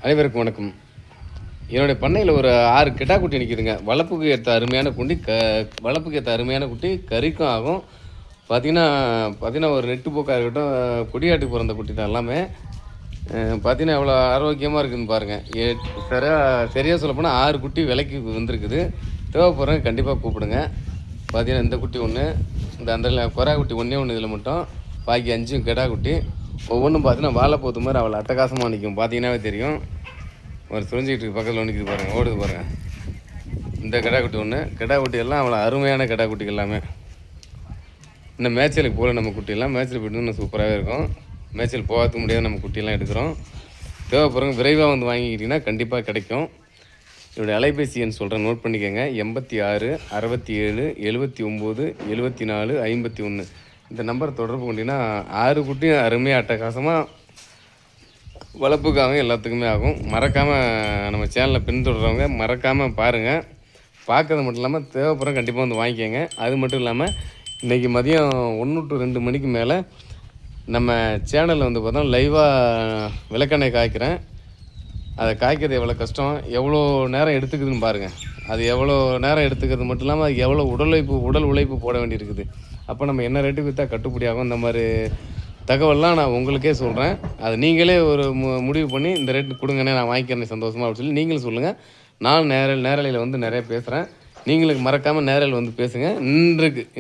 அனைவருக்கும் வணக்கம். என்னுடைய பண்ணையில ஒரு 6 கிடாக்குட்டி நிக்குதுங்க. வளர்ப்புக்கு ஏத்த அருமையான குட்டி, கறிக்கும் ஆகும். பார்த்தீங்கன்னா ஒரு நெட்டுப்போக்கா இருக்கட்டும், கொடியாட்டுக்கு பொறந்த குட்டி தான் எல்லாமே. பார்த்தீங்கன்னா எவ்வளோ ஆரோக்கியமா இருக்குதுன்னு பாருங்க. சரியா சொல்லப்போனா 6 குட்டி விலைக்கு வந்திருக்குது. தேவைப்படுறவங்க கண்டிப்பா கூப்பிடுங்க. பார்த்தீங்கன்னா இந்த குட்டி 1, இந்த அந்த கொரா குட்டி ஒண்ணே 1 இதில மட்டும். பாக்கி 5ம் கெடா குட்டி. ஒவ்வொன்றும் பார்த்தீங்கன்னா வாழைப்போத்து மாதிரி அவ்வளோ அட்டகாசமாக நிற்கும். பார்த்தீங்கன்னாவே தெரியும். ஒரு சுரிஞ்சிக்கிட்டு இருக்கு, பக்கத்தில் நிற்கிது பாருங்கள், ஓடுது பாருங்கள். இந்த கிடா குட்டி 1, கிடா குட்டி எல்லாம் அவ்வளோ அருமையான கிடா குட்டிகள் எல்லாமே. இன்னும் மேய்ச்சலுக்கு போகல நம்ம குட்டியெல்லாம். மேய்ச்சல் போய்ட்டு இன்னும் சூப்பராகவே இருக்கும். மேய்ச்சல் போகிறதுக்கு முடியாது, நம்ம குட்டியெல்லாம் எடுக்கிறோம். தேவைப்படுறவங்க விரைவாக வந்து வாங்கிக்கிட்டிங்கன்னா கண்டிப்பாக கிடைக்கும். என்னுடைய அலைபேசி எண் சொல்கிறேன், நோட் பண்ணிக்கோங்க. 86 67 79 74 51. இந்த நம்பர் தொடர்பு கொண்டீங்கன்னா 6 குட்டியும் அருமையாக அட்டகாசமாக வளர்ப்புக்காகவும் எல்லாத்துக்குமே ஆகும். மறக்காமல் நம்ம சேனலை பின்தொடர்றவங்க மறக்காமல் பாருங்கள். பார்க்கறது மட்டும் இல்லாமல் தேவைப்படுற கண்டிப்பாக வந்து வாங்கிக்கோங்க. அது மட்டும் இல்லாமல் இன்றைக்கி மதியம் 1 to 2 மணிக்கு மேலே நம்ம சேனலில் வந்து பார்த்தோம் லைவாக விளக்கெண்ணெய் காய்க்கிறேன். அதை காய்க்கிறது எவ்வளோ கஷ்டம், எவ்வளோ நேரம் எடுத்துக்குதுன்னு பாருங்கள். அது எவ்வளோ நேரம் எடுத்துக்கிறது மட்டும் இல்லாமல் அது எவ்வளோ உடல் உழைப்பு போட வேண்டியிருக்குது. அப்போ நம்ம என்ன ரேட்டுக்கு விற்றா கட்டுப்படியாகும், இந்த மாதிரி தகவல்லாம் நான் உங்களுக்கே சொல்கிறேன். அது நீங்களே ஒரு முடிவு பண்ணி இந்த ரேட்டு கொடுங்கண்ணே, நான் வாங்கிக்கிறேன் சந்தோஷமாக அப்படின்னு சொல்லி நீங்களும் சொல்லுங்கள். நான் நேரலையில் வந்து நிறைய பேசுகிறேன். நீங்களுக்கு மறக்காமல் நேரில் வந்து பேசுங்க.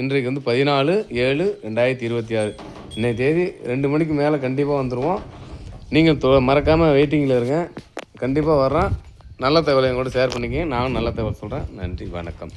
இன்றைக்கு வந்து 14/7/2026 இன்னைய தேதி 2 மணிக்கு மேலே கண்டிப்பாக வந்துடுவோம். நீங்கள் மறக்காமல் வெயிட்டிங்கில் இருங்க. கண்டிப்பாக வர்றேன். நல்ல தகவலை என் கூட ஷேர் பண்ணிக்கங்க. நானும் நல்ல தகவல் சொல்கிறேன். நன்றி, வணக்கம்.